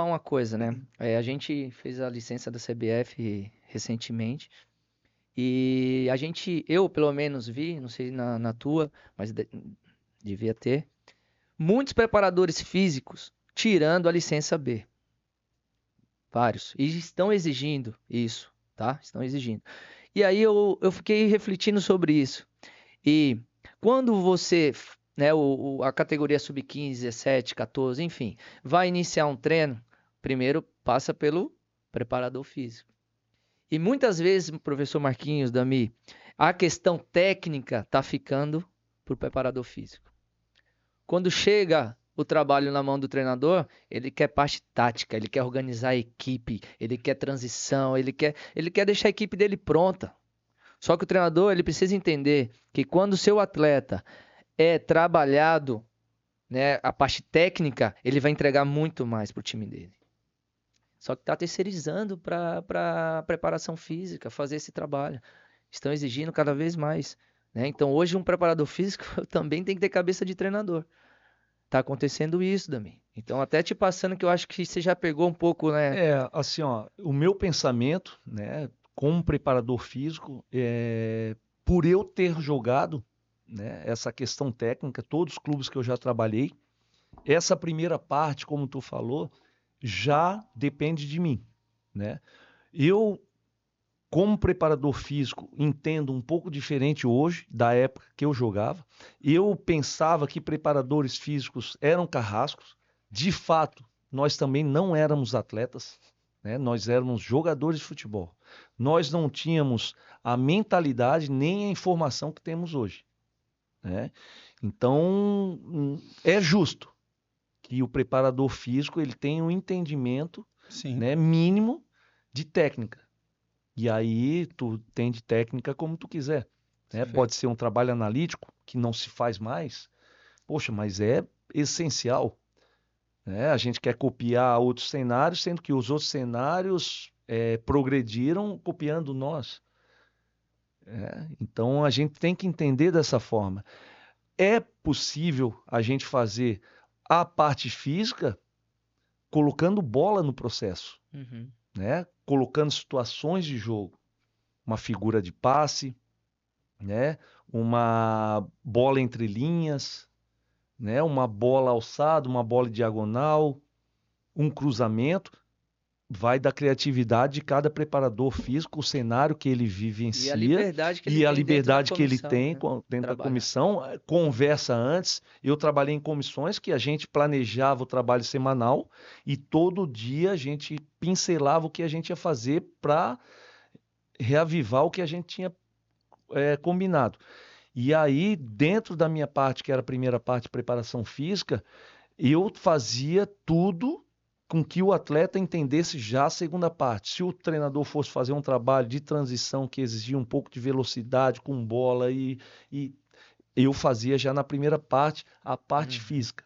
uma coisa, né? A gente fez a licença da CBF recentemente e eu pelo menos vi, não sei na tua, mas devia ter, muitos preparadores físicos tirando a licença B, vários, e estão exigindo isso, tá? Estão exigindo. E aí eu fiquei refletindo sobre isso. E quando você, né, a categoria sub-15, 17, 14, enfim, vai iniciar um treino, primeiro passa pelo preparador físico. E muitas vezes, professor Marquinhos, Dami, a questão técnica tá ficando pro preparador físico. Quando chega o trabalho na mão do treinador, ele quer parte tática, ele quer organizar a equipe, ele quer transição, ele quer deixar a equipe dele pronta. Só que o treinador ele precisa entender que quando o seu atleta é trabalhado, né, a parte técnica, ele vai entregar muito mais para o time dele. Só que está terceirizando para preparação física, fazer esse trabalho. Estão exigindo cada vez mais. Né? Então hoje um preparador físico também tem que ter cabeça de treinador. Tá acontecendo isso, Dami. Então até te passando que eu acho que você já pegou um pouco, né? Assim, ó, o meu pensamento, né, como preparador físico, por eu ter jogado, né, essa questão técnica, todos os clubes que eu já trabalhei, essa primeira parte, como tu falou, já depende de mim, né? Eu, como preparador físico, entendo um pouco diferente hoje da época que eu jogava. Eu pensava que preparadores físicos eram carrascos. De fato, nós também não éramos atletas, né? Nós éramos jogadores de futebol. Nós não tínhamos a mentalidade nem a informação que temos hoje, né? Então, é justo que o preparador físico ele tenha um entendimento, Sim. né, mínimo de técnica. E aí tu tem de técnica como tu quiser, né? Pode ser um trabalho analítico que não se faz mais. Poxa, mas é essencial, né? A gente quer copiar outros cenários, sendo que os outros cenários progrediram copiando nós. Então a gente tem que entender dessa forma. É possível a gente fazer a parte física colocando bola no processo, Uhum. né? Colocando situações de jogo, uma figura de passe, né? Uma bola entre linhas, né? Uma bola alçada, uma bola diagonal, um cruzamento. Vai da criatividade de cada preparador físico, o cenário que ele E a vivencia liberdade que ele e a tem dentro da liberdade que ele comissão, tem né? dentro da Trabalhar. comissão. Conversa antes. Eu trabalhei em comissões que a gente planejava o trabalho semanal e todo dia a gente pincelava o que a gente ia fazer para reavivar o que a gente tinha combinado. E aí, dentro da minha parte, que era a primeira parte de preparação física, eu fazia tudo com que o atleta entendesse já a segunda parte. Se o treinador fosse fazer um trabalho de transição que exigia um pouco de velocidade com bola, e eu fazia já na primeira parte a parte Uhum. física,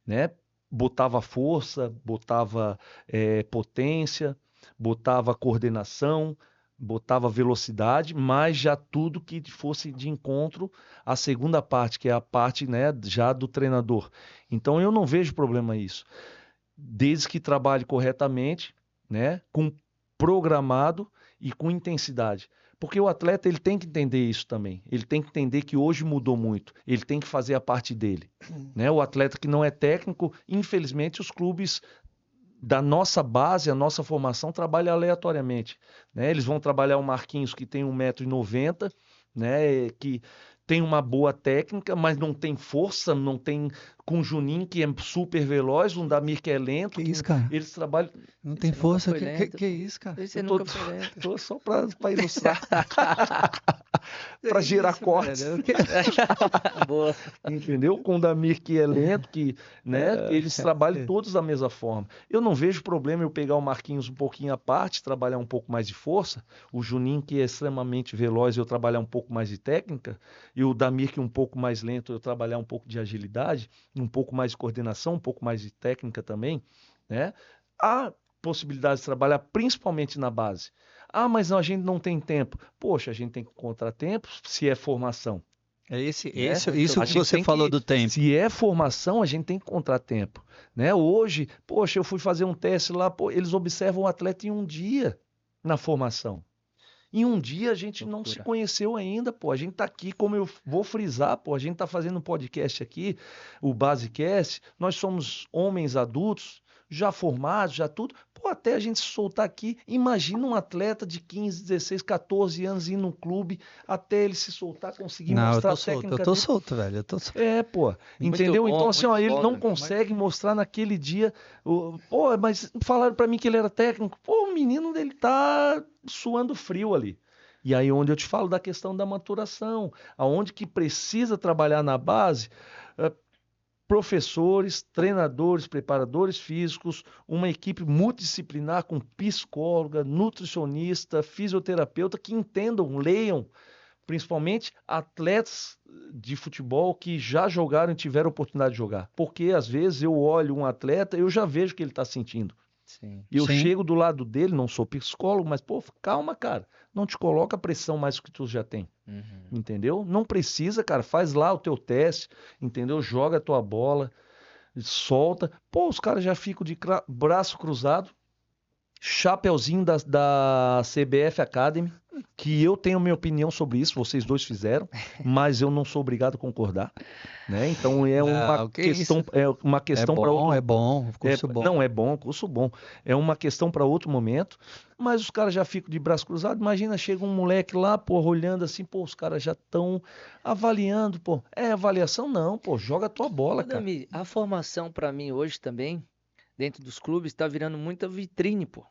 né? Botava força, botava potência, botava coordenação, botava velocidade, mas já tudo que fosse de encontro à segunda parte, que é a parte, né, já do treinador. Então eu não vejo problema nisso, desde que trabalhe corretamente, né, com programado e com intensidade. Porque o atleta ele tem que entender isso também. Ele tem que entender que hoje mudou muito. Ele tem que fazer a parte dele, né? O atleta que não é técnico, infelizmente, os clubes da nossa base, a nossa formação trabalha aleatoriamente, né? Eles vão trabalhar o Marquinhos que tem 1,90 m, né? Que tem uma boa técnica, mas não tem força, não tem com o Juninho que é super veloz, um Damir que é lento, Que isso, cara? eles trabalham. Não tem Você nunca força? foi lento, Que pô. isso, cara? Você Eu tô, nunca foi lento. tô só para ilustrar, Que para gerar isso, cortes. mano? Boa. Entendeu? Com o Damir que é lento, que, né, eles trabalham É. todos da mesma forma. Eu não vejo problema eu pegar o Marquinhos um pouquinho à parte, trabalhar um pouco mais de força, o Juninho que é extremamente veloz eu trabalhar um pouco mais de técnica, e o Damir que é um pouco mais lento eu trabalhar um pouco de agilidade, um pouco mais de coordenação, um pouco mais de técnica também, né? Há possibilidade de trabalhar principalmente na base. Ah, mas não, a gente não tem tempo. Poxa, a gente tem que encontrar tempo se é formação. Isso A que gente você tem falou que- do tempo. Se é formação, a gente tem que encontrar tempo, né? Hoje, poxa, eu fui fazer um teste lá, pô, eles observam o atleta em um dia na formação. Em um dia a gente não se Loucura. conheceu ainda, pô. A gente tá aqui, como eu vou frisar, pô, a gente tá fazendo um podcast aqui, o Basecast. Nós somos homens adultos, já formados, já tudo. Pô, até a gente se soltar aqui, imagina um atleta de 15, 16, 14 anos ir no clube, até ele se soltar, conseguir Não, mostrar eu a tô solto, técnica eu tô dele. solto, velho. Eu tô solto. Pô, Muito entendeu? bom, Então, assim, ó, muito ele bom, não né? consegue mostrar naquele dia. Pô, mas falaram pra mim que ele era técnico. Pô, o menino dele tá suando frio ali. E aí, onde eu te falo da questão da maturação, aonde que precisa trabalhar na base, eh, professores, treinadores, preparadores físicos, uma equipe multidisciplinar com psicóloga, nutricionista, fisioterapeuta que entendam, leiam principalmente atletas de futebol que já jogaram e tiveram oportunidade de jogar. Porque às vezes eu olho um atleta, eu já vejo o que ele está sentindo. Sim. E eu Sim. chego do lado dele, não sou psicólogo, mas pô, calma, cara, não te coloca pressão mais do que tu já tem. Uhum. Entendeu? Não precisa, cara, faz lá o teu teste, entendeu? Joga a tua bola, solta. Pô, os caras já ficam de braço cruzado, chapeuzinho da CBF Academy, que eu tenho minha opinião sobre isso, vocês dois fizeram, mas eu não sou obrigado a concordar, né? Então é uma Não, que questão, isso. é uma questão para outro. É bom, curso bom. Não é bom, curso bom. É uma questão para outro momento, mas os caras já ficam de braço cruzado. Imagina, chega um moleque lá, pô, olhando assim, pô, os caras já estão avaliando, pô. É avaliação não, pô, joga a tua bola, Ô, cara. Damir, a formação pra mim hoje também, dentro dos clubes, tá virando muita vitrine, pô.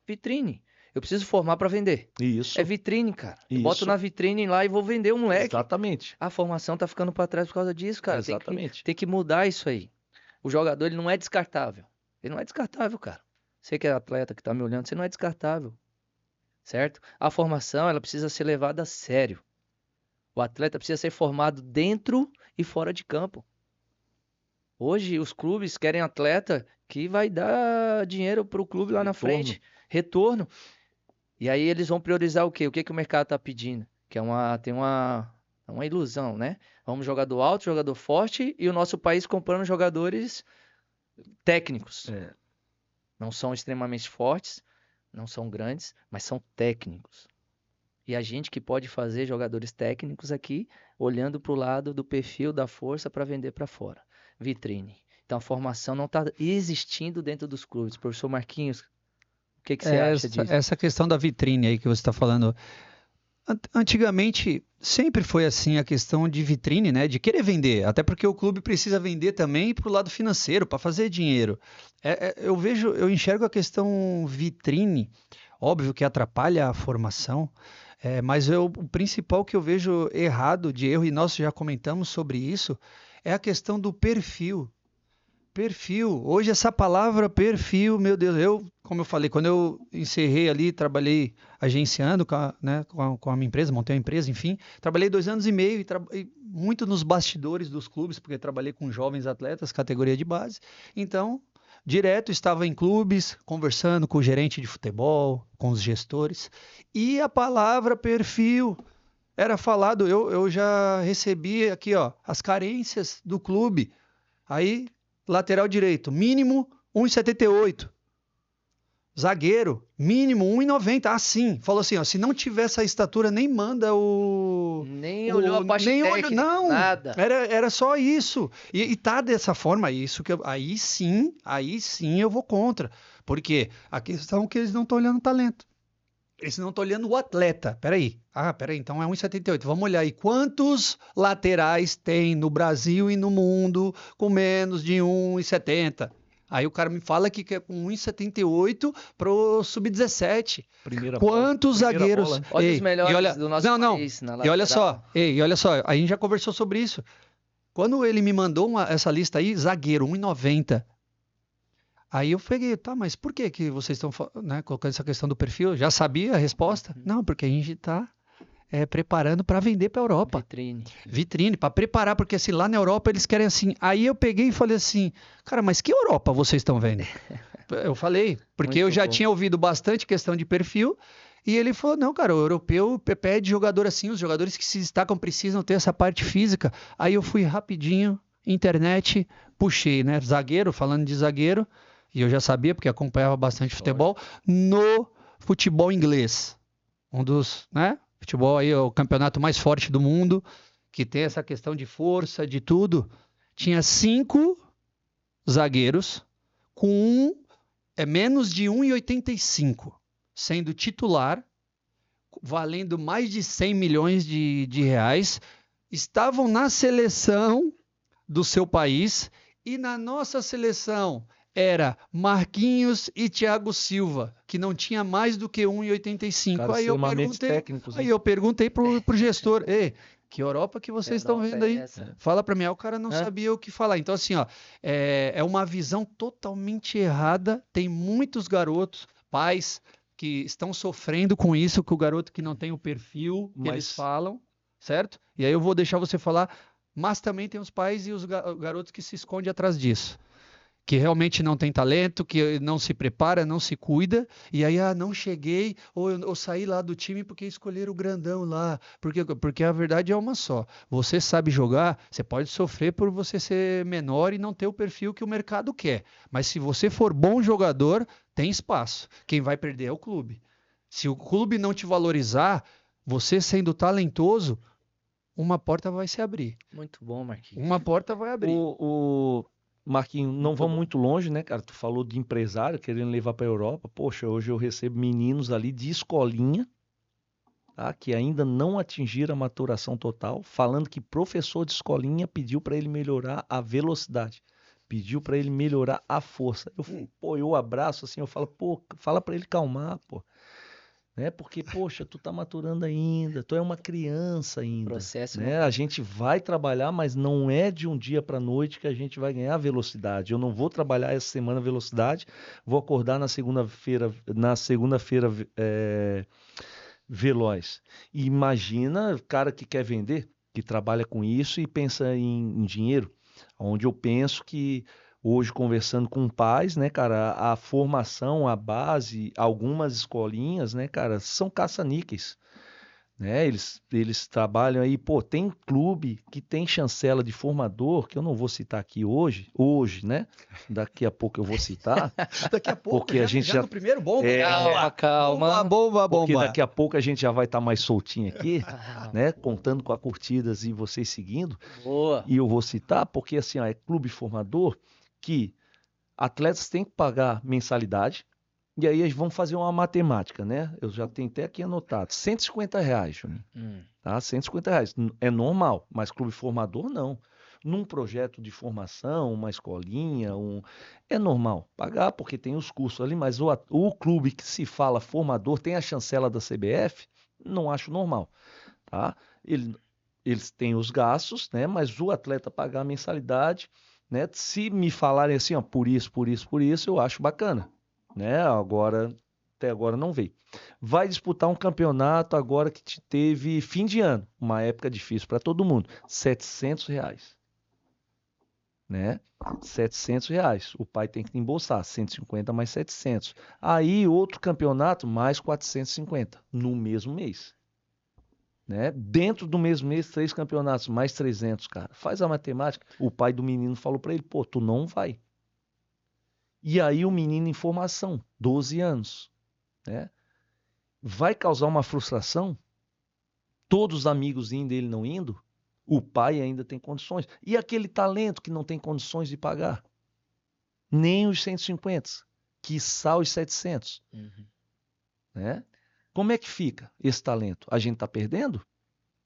Vitrine. Eu preciso formar pra vender. Isso, É vitrine, cara. Eu boto isso. na vitrine lá e vou vender o moleque. Exatamente. A formação tá ficando pra trás por causa disso, cara. Exatamente. Tem que mudar isso aí. O jogador, ele não é descartável. Ele não é descartável, cara. Você que é atleta que tá me olhando, você não é descartável. Certo? A formação, ela precisa ser levada a sério. O atleta precisa ser formado dentro e fora de campo. Hoje, os clubes querem atleta que vai dar dinheiro pro clube lá na Retorno. frente. Retorno. E aí eles vão priorizar o quê? O que que o mercado tá pedindo? Que tem uma ilusão, né? Vamos jogador alto, jogador forte e o nosso país comprando jogadores técnicos. É. Não são extremamente fortes, não são grandes, mas são técnicos. E a gente que pode fazer jogadores técnicos aqui, olhando para o lado do perfil da força para vender para fora. Vitrine. Então a formação não está existindo dentro dos clubes. Professor Marquinhos, o que você acha disso? Essa questão da vitrine aí que você está falando. Antigamente sempre foi assim a questão de vitrine, né? De querer vender, até porque o clube precisa vender também para o lado financeiro, para fazer dinheiro. Eu enxergo a questão vitrine, óbvio que atrapalha a formação, mas o principal que eu vejo errado, de erro, e nós já comentamos sobre isso, é a questão do perfil. Perfil. Hoje essa palavra perfil, meu Deus, como eu falei, quando eu encerrei ali, trabalhei agenciando com a minha empresa, montei uma empresa, enfim, trabalhei 2 anos e meio e muito nos bastidores dos clubes, porque trabalhei com jovens atletas, categoria de base. Então, direto estava em clubes, conversando com o gerente de futebol, com os gestores, e a palavra perfil era falado, eu já recebi aqui, ó, as carências do clube. Aí lateral direito, mínimo 1,78. Zagueiro, mínimo 1,90. Assim, falou assim, ó, se não tiver essa estatura, nem manda Nem olhou a parte técnica, não, nada. Era só isso. E tá dessa forma, isso que aí sim eu vou contra. Porque a questão é que eles não estão olhando o talento. Eles não estão olhando o atleta. Peraí, então é 1,78. Vamos olhar aí. Quantos laterais tem no Brasil e no mundo com menos de 1,70? Aí o cara me fala que é com 1,78 pro Sub-17. Quantos zagueiros... Bola. Olha os melhores do nosso país na E olha lateral. só, a gente já conversou sobre isso. Quando ele me mandou essa lista aí, zagueiro, 1,90. Aí eu peguei, tá, mas por que vocês estão colocando essa questão do perfil? Já sabia a resposta? Não, porque a gente está preparando para vender para a Europa. Vitrine, para preparar, porque assim, lá na Europa eles querem assim. Aí eu peguei e falei assim, cara, mas que Europa vocês estão vendo? Eu falei, porque eu já tinha ouvido bastante questão de perfil E ele falou, não, cara, o europeu pede jogador assim, os jogadores que se destacam precisam ter essa parte física. Aí eu fui rapidinho, internet, puxei, né? Zagueiro, falando de zagueiro, e eu já sabia, porque acompanhava bastante futebol, no futebol inglês. Um dos, né? Futebol aí é o campeonato mais forte do mundo, que tem essa questão de força, de tudo. Tinha 5 zagueiros com menos de 1,85, sendo titular, valendo mais de 100 milhões de reais, estavam na seleção do seu país e na nossa seleção era Marquinhos e Thiago Silva, que não tinha mais do que 1,85. Caras extremamente técnicos, né? Aí eu perguntei pro gestor, ei, que Europa que vocês estão Europa vendo é aí? essa. Fala para mim. Aí o cara não sabia o que falar. Então, assim, ó, é uma visão totalmente errada. Tem muitos garotos, pais, que estão sofrendo com isso, que o garoto que não tem o perfil que eles falam, certo? E aí eu vou deixar você falar, mas também tem os pais e os garotos que se escondem atrás disso. Que realmente não tem talento, que não se prepara, não se cuida, e aí, não cheguei, ou eu saí lá do time porque escolheram o grandão lá, porque a verdade é uma só, você sabe jogar, você pode sofrer por você ser menor e não ter o perfil que o mercado quer, mas se você for bom jogador, tem espaço, quem vai perder é o clube. Se o clube não te valorizar, você sendo talentoso, uma porta vai se abrir. Muito bom, Marquinhos. Uma porta vai abrir. Marquinhos, não vamos muito longe, né, cara? Tu falou de empresário querendo levar para a Europa. Poxa, hoje eu recebo meninos ali de escolinha, tá, que ainda não atingiram a maturação total, falando que professor de escolinha pediu para ele melhorar a velocidade, pediu para ele melhorar a força. Eu abraço assim, eu falo, pô, fala para ele calmar, pô. Né? Porque, poxa, tu tá maturando ainda, tu é uma criança ainda, Processo, né? A gente vai trabalhar, mas não é de um dia para noite que a gente vai ganhar velocidade. Eu não vou trabalhar essa semana velocidade, vou acordar na segunda-feira veloz. E imagina o cara que quer vender, que trabalha com isso e pensa em dinheiro, onde eu penso que hoje, conversando com pais, né, cara, a formação, a base, algumas escolinhas, né, cara, são caça-níqueis, né? Eles trabalham aí, pô, tem clube que tem chancela de formador, que eu não vou citar aqui hoje, né? Daqui a pouco eu vou citar. Daqui a pouco, porque a gente já no primeiro bomba. Calma. Bomba. Porque daqui a pouco a gente já vai estar mais soltinho aqui, né? Contando com as curtidas e vocês seguindo. Boa. E eu vou citar, porque assim, ó, é clube formador que atletas têm que pagar mensalidade. E aí vamos fazer uma matemática, né? Eu já tenho até aqui anotado. R$150, Juninho. Tá? R$150. É normal, mas clube formador não. Num projeto de formação, uma escolinha, é normal pagar porque tem os cursos ali, mas o clube que se fala formador tem a chancela da CBF, não acho normal, tá? Eles têm os gastos, né? Mas o atleta pagar a mensalidade, né? Se me falarem assim, ó, por isso, eu acho bacana, né? Até agora não veio. Vai disputar um campeonato agora que teve fim de ano, uma época difícil para todo mundo, R$700, né? R$700. O pai tem que embolsar 150 mais 700. Aí outro campeonato mais 450 no mesmo mês. Né? Dentro do mesmo mês, 3 campeonatos, mais 300, cara. Faz a matemática. O pai do menino falou para ele, pô, tu não vai. E aí o menino em formação, 12 anos, né? Vai causar uma frustração? Todos os amigos indo, ele não indo? O pai ainda tem condições. E aquele talento que não tem condições de pagar? Nem os 150, quiçá os 700. Né? Como é que fica esse talento? A gente está perdendo?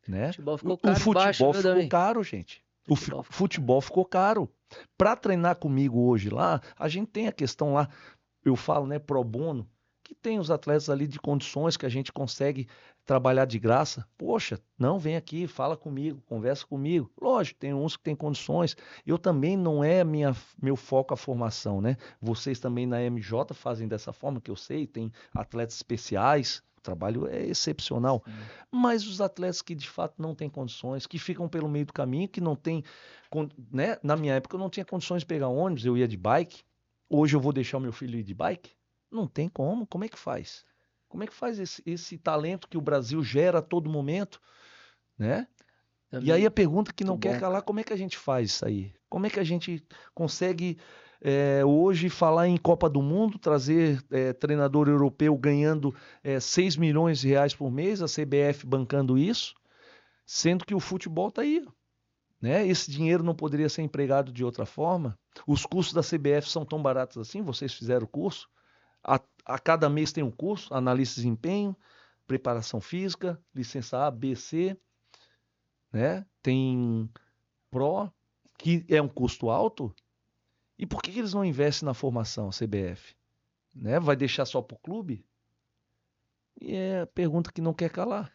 Né? O futebol ficou O caro futebol embaixo, ficou caro, gente. O futebol ficou caro. Para treinar comigo hoje lá, a gente tem a questão lá, eu falo, né, pro bono, que tem os atletas ali de condições que a gente consegue trabalhar de graça. Poxa, não, vem aqui, fala comigo, conversa comigo. Lógico, tem uns que têm condições. Eu também não é meu foco a formação, né? Vocês também na MJ fazem dessa forma, que eu sei, tem atletas especiais. O trabalho é excepcional. Sim. Mas os atletas que de fato não têm condições, que ficam pelo meio do caminho, que não têm, né? Na minha época eu não tinha condições de pegar ônibus, eu ia de bike. Hoje eu vou deixar o meu filho ir de bike? Não tem como é que faz? Como é que faz esse talento que o Brasil gera a todo momento, né? E aí a pergunta que não quer calar, como é que a gente faz isso aí? Como é que a gente consegue hoje falar em Copa do Mundo, trazer treinador europeu ganhando 6 milhões de reais por mês, a CBF bancando isso, sendo que o futebol está aí, né? Esse dinheiro não poderia ser empregado de outra forma? Os cursos da CBF são tão baratos assim? Vocês fizeram o curso? A cada mês tem um curso, análise de desempenho, preparação física, licença A, B, C, né? Tem Pro, que é um custo alto. E por que eles não investem na formação, CBF? Né? Vai deixar só para o clube? E é a pergunta que não quer calar.